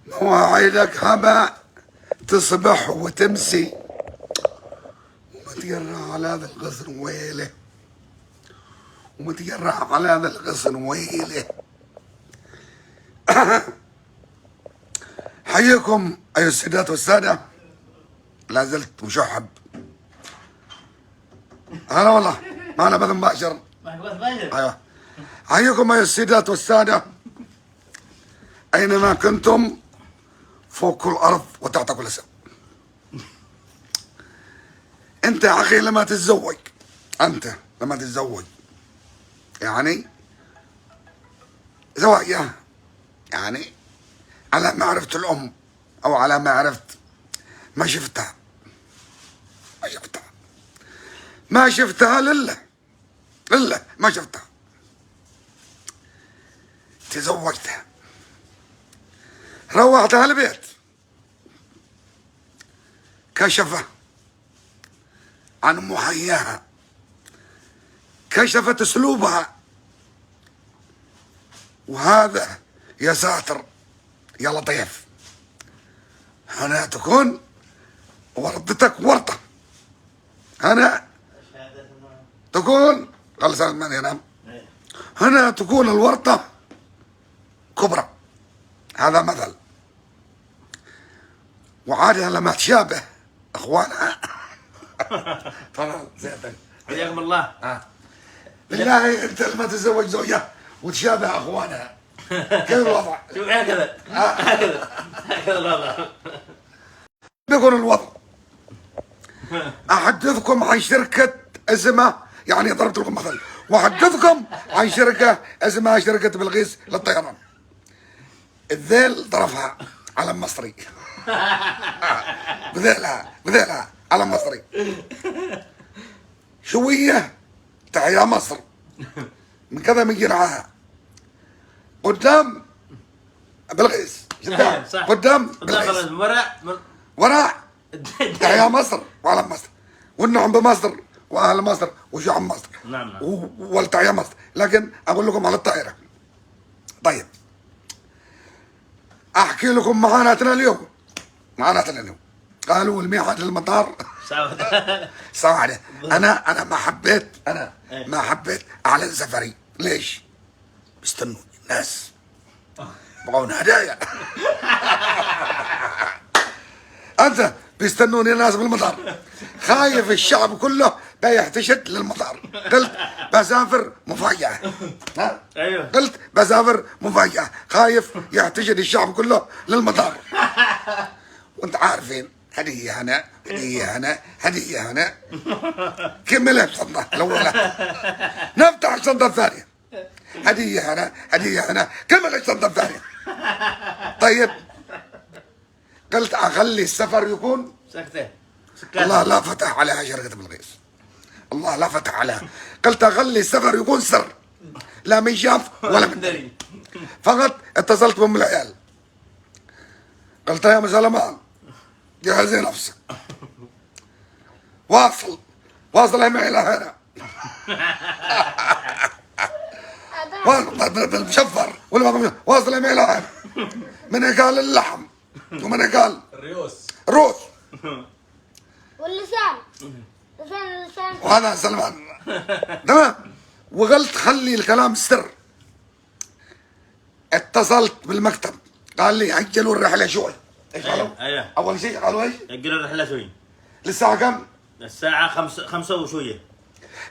مواعيدك هباء تصبح وتمسي ومتقرع على هذا القصر ويله، ومتقرع على هذا القصر ويله. حييكم أيها السيدات والسادة، لا زلت مشحب. هلا والله معنا بث مباشر. ايوه، حييكم أيها السيدات والسادة أينما كنتم فوق كل أرض وتحت كل سماء. أنت يا أخي لما تتزوج، أنت لما تتزوج يعني زواج يعني على معرفة الأم أو على معرفة ما شفتها، ما شفتها لله ما شفتها، تزوجتها، روحتها البيت، كشف عن محياها، كشفت اسلوبها، وهذا يا ساتر يا لطيف هنا تكون وردتك ورطة، هنا تكون قال سنة من ينام، هنا تكون الورطة كبرى. هذا مثل. وعادة لما تشابه اخوانها طبعا زيادة حياكم الله. بالله انت لما تتزوج زوجة وتشابه اخوانها كيف الوضع؟ شوف هكذا هكذا الوضع. بيكون الوضع. احدثكم عن شركة اسمها، يعني ضربت لكم مثل، واحدثكم عن شركة اسمها شركة بلقيس للطيران. الذيل ضربها علم مصري. بذيلها علم مصري. شوية تحيا مصر من كذا من جناحها قدام بلقيس، قدام بلقيس، وراء تحيا مصر وعلم مصر، والنعم بمصر واهل مصر وشعب مصر. نعم. والتحيا مصر. لكن اقول لكم على الطائرة. طيب احكي لكم معاناتنا اليوم. قالوا الميعاد للمطار ساعة واحدة. انا ما حبيت اعلن سفري. ليش؟ بيستنوني الناس بغون هدايا. انت بيستنوني الناس بالمطار، خايف الشعب كله بيحتشد للمطار. قلت بسافر مفاجأة. ايوه قلت بسافر مفاجأة، خايف يحتشد الشعب كله للمطار. وانت عارفين هدية هنا كملها بشنطة الأولى، نفتح الشنطة الثانية، هدية هنا كمل الشنطة الثانية. طيب قلت أخلي السفر يكون سكتة. الله لا فتح عليها شركة بلقيس، الله لا فتح عليها. قلت أخلي السفر يكون سر، لا من شاف ولا من دري. فقط اتصلت بأم العيال، قلت يا مسلمان جهزي نفسك، واصل معي لهنا بالمشفر ولا واصل معي لهنا، من قال اللحم ومن قال الروس واللسان وهذا سلمان. تمام. وقلت خلي الكلام سر. اتصلت بالمكتب قال لي عجلوا الرحله شوي. ايش قالوا؟ ايوه اول شيء قالوا ايش؟ اجلوا الرحله شوي. للساعه كم؟ الساعة 5 وشوية.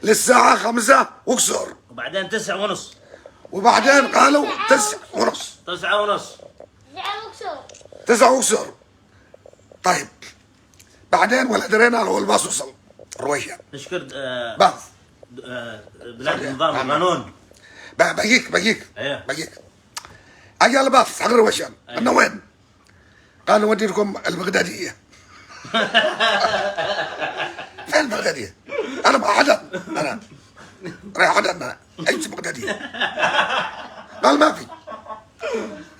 للساعه 5 وكسور. وبعدين 9 ونص. وبعدين قالوا 9 ونص. 9 ونص. 9 وكسور. طيب بعدين ولا درينا له الباص وصل رويشة. نشكر باص بلاد النظام والقانون. بقيك ايوه اجى الباص حق رويشان. انا وين؟ قالوا نودي لكم البغدادية. فين البغدادية؟ انا ما حدا، انا رايح حدا، انا ايش بغدادية؟ قال ما في،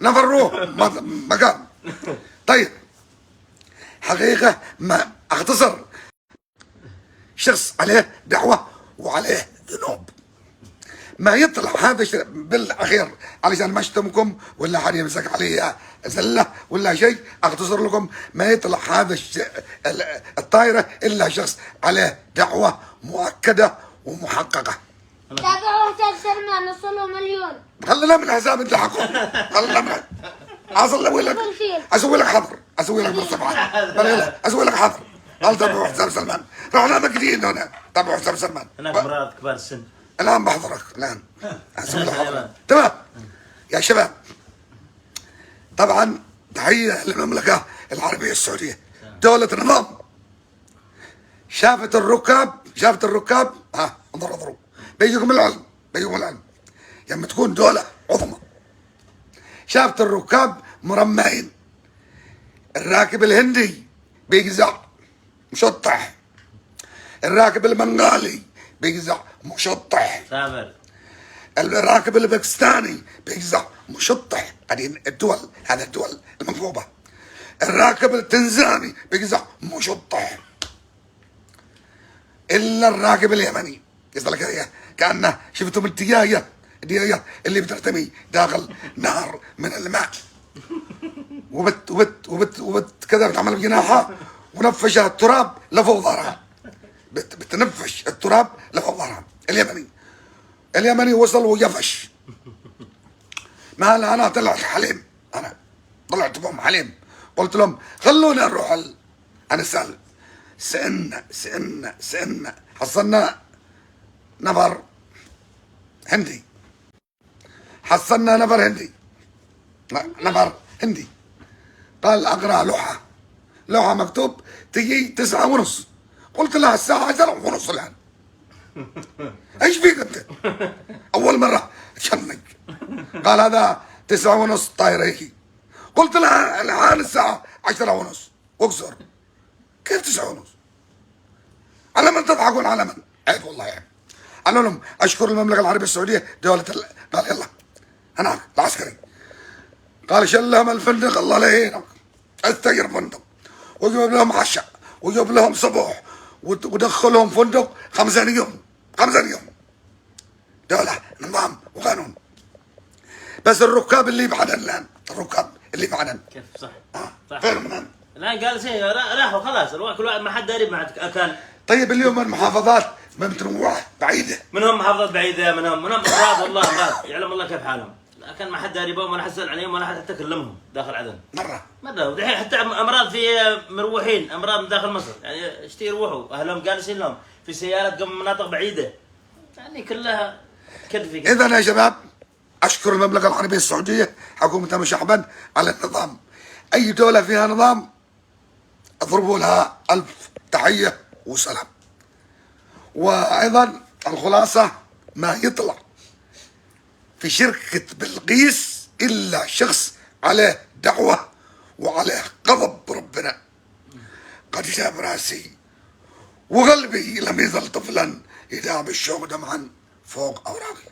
نفر روح مكان. طيب حقيقة ما اختصر، شخص عليه دعوة وعليه ذنوب، ما يطلع هذا بالاخير علشان ما اشتمكم ولا حد يمسك علي زله ولا شيء، اختصر لكم ما يطلع هذا الطايره الا شخص عليه دعوه مؤكده ومحققه. تابعوا حساب سلمان وصلوا مليون. خلينا من حساب انت حقه، خلينا من اسوي لك حظر، اسوي لك بالصفحه، اسوي لك حظر. قال تابعوا حساب سلمان، رحنا مقدين هنا تابعوا حساب سلمان. هناك امراض كبار السن. الان بحضرك الان اسوي لك حظر. تمام يا شباب. طبعا تحيه للمملكه العربيه السعوديه، دوله نظام. شافت الركاب ها انظروا بيجيكم العلم، لما تكون دولة عظمى شافت الركاب مرمعين، الراكب الهندي بيجزع مشطح، الراكب المنغالي بيجزع مشطح، سامر الراكب الباكستاني بيجزع مشطح. هذه الدول المنكوبة. الراكب التنزاني بيجزع مشطح، الا الراكب اليمني يصل لك كانه شفتم الديايه اللي بترتمي داخل نهر من الماء، وبت كذا بتعمل بجناحها ونفشها التراب لفوق ظهرها، بتنفش التراب لفوق ظهرها. اليمني وصل ويفش. ما انا طلعت حليم، انا طلعت بهم حليم، قلت لهم خلونا نروح انا سألنا حصلنا نفر هندي، نفر هندي قال اقرا لوحه مكتوب تجي 9:30. قلت له الساعه 10:30 الان. ايش فيك انت؟ اول مره تشنق. قال هذا 9:30 طايره يجي. قلت له الان الساعه 10:30. اقصر كيف 9:30؟ على من تضحكون؟ على من؟ عيب والله عيب. قال لهم اشكر المملكه العربيه السعوديه دولة قال يلا هناك العسكري قال شلهم الفندق الله لا يهينك، استجر فندق وجيب لهم عشاء وجيب لهم صبح ودخلهم فندق 5 يوم. دولة نظام وقانون. بس الركاب اللي بعدن الان، كيف صح؟ فين منهم؟ الان قال شيء راحوا خلاص، كل واحد ما حد داري مع كان. طيب اليوم المحافظات متنوعة بعيدة، منهم محافظات بعيدة، منهم امراض، والله امراض يعلم الله كيف حالهم، لكن ما حد داري بهم ولا حد سأل عليهم ولا حد تكلمهم داخل عدن. مرة ودحين حتى امراض في مروحين، امراض من داخل مصر، يعني اشتي يروحوا اهلهم جالسين لهم في سيارات قم مناطق بعيدة، يعني كلها كذب. إذا يا شباب أشكر المملكة العربية السعودية حكومتها وشعبا على النظام. أي دولة فيها نظام اضربوا لها 1000 تحية وسلام. وأيضا الخلاصة ما يطلع في شركة بلقيس إلا شخص عليه دعوة وعليه غضب ربنا. قد جاب راسي وقلبي لم يزل طفلا يداب الشوق دمعا فوق أوراقي.